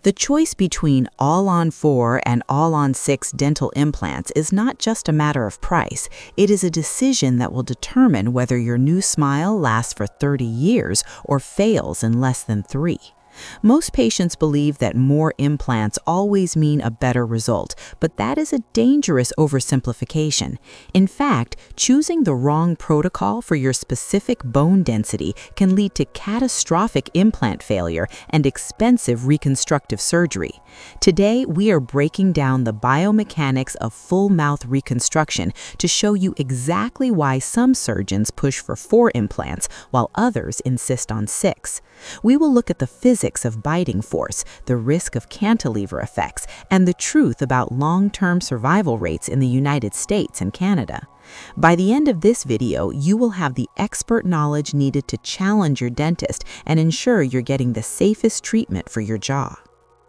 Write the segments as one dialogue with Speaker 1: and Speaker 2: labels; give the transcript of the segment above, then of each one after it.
Speaker 1: The choice between all-on-4 and all-on-6 dental implants is not just a matter of price. It is a decision that will determine whether your new smile lasts for 30 years or fails in less than 3. Most patients believe that more implants always mean a better result, but that is a dangerous oversimplification. In fact, choosing the wrong protocol for your specific bone density can lead to catastrophic implant failure and expensive reconstructive surgery. Today, we are breaking down the biomechanics of full mouth reconstruction to show you exactly why some surgeons push for 4 implants while others insist on 6. We will look at the physics of biting force, the risk of cantilever effects, and the truth about long-term survival rates in the United States and Canada. By the end of this video, you will have the expert knowledge needed to challenge your dentist and ensure you're getting the safest treatment for your jaw.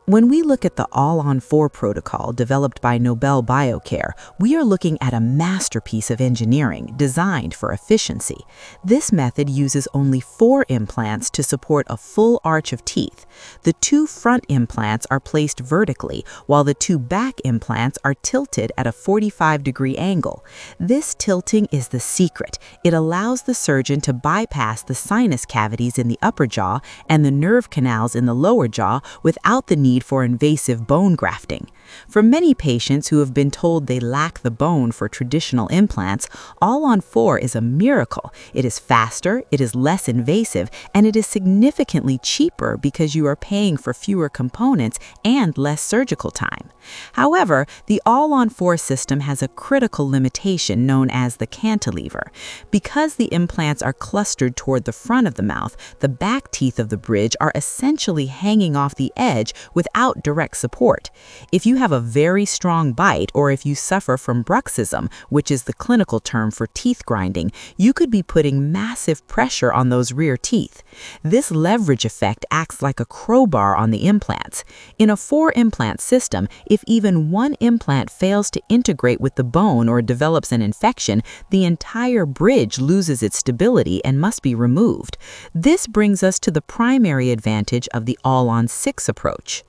Speaker 1: When we look at the all-on-4 protocol developed by Nobel Biocare, we are looking at a masterpiece of engineering designed for efficiency. This method uses only 4 implants to support a full arch of teeth. The 2 front implants are placed vertically, while the 2 back implants are tilted at a 45-degree angle. This tilting is the secret. It allows the surgeon to bypass the sinus cavities in the upper jaw and the nerve canals in the lower jaw without the need for invasive bone grafting. For many patients who have been told they lack the bone for traditional implants, all-on-4 is a miracle. It is faster, it is less invasive, and it is significantly cheaper because you are paying for fewer components and less surgical time. However, the all-on-4 system has a critical limitation known as the cantilever. Because the implants are clustered toward the front of the mouth, the back teeth of the bridge are essentially hanging off the edge without direct support. If you have a very strong bite, or if you suffer from bruxism, which is the clinical term for teeth grinding, you could be putting massive pressure on those rear teeth. This leverage effect acts like a crowbar on the implants. In a 4-implant system, if even one implant fails to integrate with the bone or develops an infection, the entire bridge loses its stability and must be removed. This brings us to the primary advantage of the all-on-6 approach.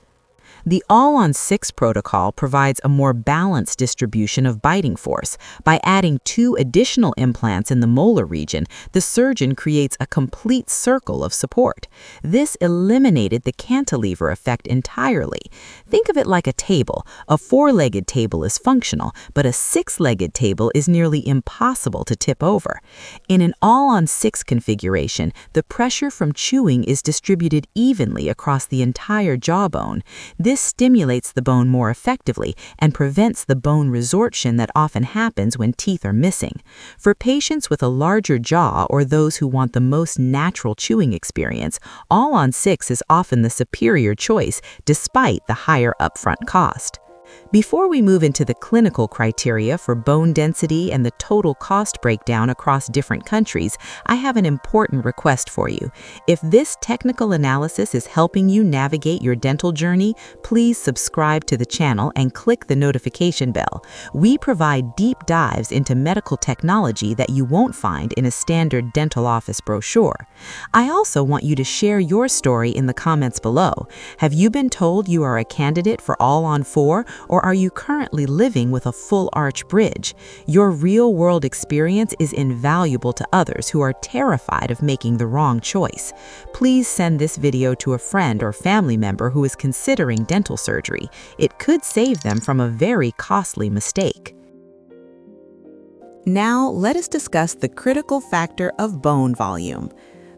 Speaker 1: The all-on-6 protocol provides a more balanced distribution of biting force. By adding 2 additional implants in the molar region, the surgeon creates a complete circle of support. This eliminated the cantilever effect entirely. Think of it like a table. A 4-legged table is functional, but a 6-legged table is nearly impossible to tip over. In an all-on-6 configuration, the pressure from chewing is distributed evenly across the entire jawbone. This stimulates the bone more effectively and prevents the bone resorption that often happens when teeth are missing. For patients with a larger jaw or those who want the most natural chewing experience, all-on-6 is often the superior choice despite the higher upfront cost. Before we move into the clinical criteria for bone density and the total cost breakdown across different countries, I have an important request for you. If this technical analysis is helping you navigate your dental journey, please subscribe to the channel and click the notification bell. We provide deep dives into medical technology that you won't find in a standard dental office brochure. I also want you to share your story in the comments below. Have you been told you are a candidate for all-on-4, or are you currently living with a full arch bridge? Your real-world experience is invaluable to others who are terrified of making the wrong choice. Please send this video to a friend or family member who is considering dental surgery. It could save them from a very costly mistake. Now, let us discuss the critical factor of bone volume.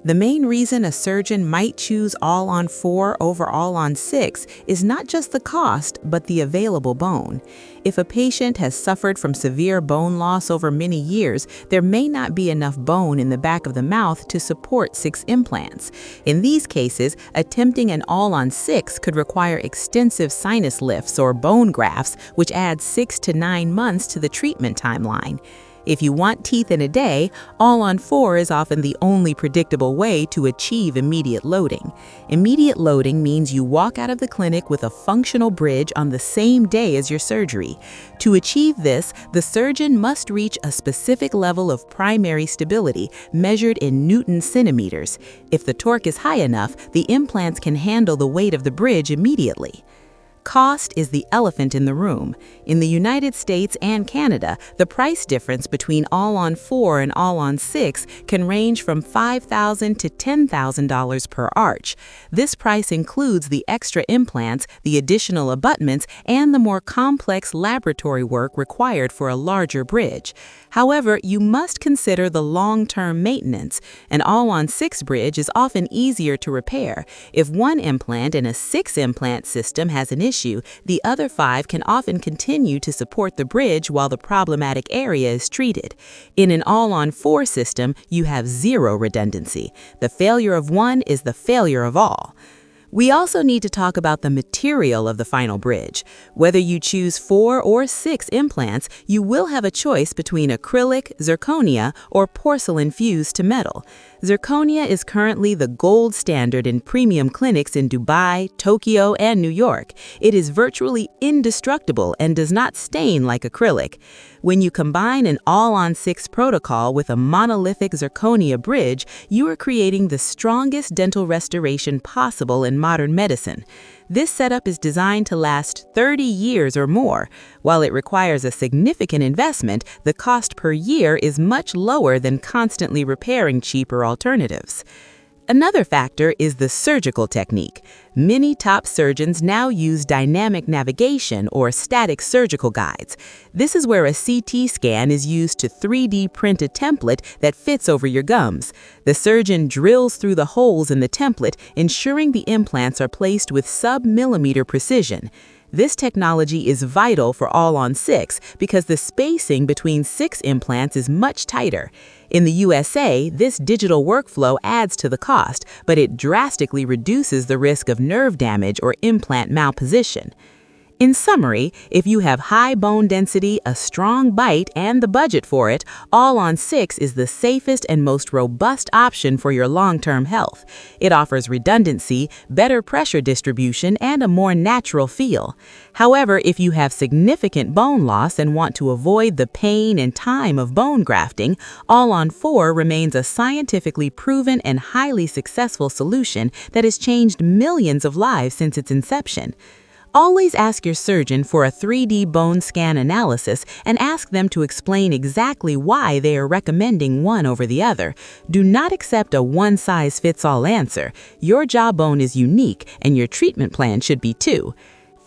Speaker 1: The main reason a surgeon might choose all-on-4 over all-on-6 is not just the cost, but the available bone. If a patient has suffered from severe bone loss over many years, there may not be enough bone in the back of the mouth to support 6 implants. In these cases, attempting an all-on-6 could require extensive sinus lifts or bone grafts, which adds 6 to 9 months to the treatment timeline. If you want teeth in a day, all-on-4 is often the only predictable way to achieve immediate loading. Immediate loading means you walk out of the clinic with a functional bridge on the same day as your surgery. To achieve this, the surgeon must reach a specific level of primary stability measured in Newton centimeters. If the torque is high enough, the implants can handle the weight of the bridge immediately. Cost is the elephant in the room. In the United States and Canada, the price difference between all-on-4 and all-on-6 can range from $5,000 to $10,000 per arch. This price includes the extra implants, the additional abutments, and the more complex laboratory work required for a larger bridge. However, you must consider the long-term maintenance. An all-on-6 bridge is often easier to repair. If one implant in a 6-implant system has an issue, the other 5 can often continue to support the bridge while the problematic area is treated. In an all-on-4 system, you have zero redundancy. The failure of one is the failure of all. We also need to talk about the material of the final bridge. Whether you choose 4 or 6 implants, you will have a choice between acrylic, zirconia, or porcelain fused to metal. Zirconia is currently the gold standard in premium clinics in Dubai, Tokyo, and New York. It is virtually indestructible and does not stain like acrylic. When you combine an all-on-6 protocol with a monolithic zirconia bridge, you are creating the strongest dental restoration possible in modern medicine. This setup is designed to last 30 years or more. While it requires a significant investment, the cost per year is much lower than constantly repairing cheaper alternatives. Another factor is the surgical technique. Many top surgeons now use dynamic navigation or static surgical guides. This is where a CT scan is used to 3D print a template that fits over your gums. The surgeon drills through the holes in the template, ensuring the implants are placed with sub-millimeter precision. This technology is vital for all-on-6 because the spacing between 6 implants is much tighter. In the USA, this digital workflow adds to the cost, but it drastically reduces the risk of nerve damage or implant malposition. In summary, if you have high bone density, a strong bite, and the budget for it, all-on-6 is the safest and most robust option for your long-term health. It offers redundancy, better pressure distribution, and a more natural feel. However, if you have significant bone loss and want to avoid the pain and time of bone grafting, all-on-4 remains a scientifically proven and highly successful solution that has changed millions of lives since its inception. Always ask your surgeon for a 3D bone scan analysis and ask them to explain exactly why they are recommending one over the other. Do not accept a one-size-fits-all answer. Your jawbone is unique, and your treatment plan should be too.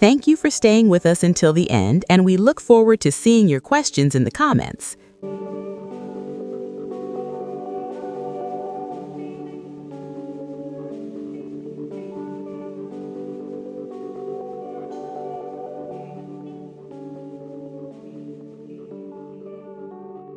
Speaker 1: Thank you for staying with us until the end, and we look forward to seeing your questions in the comments.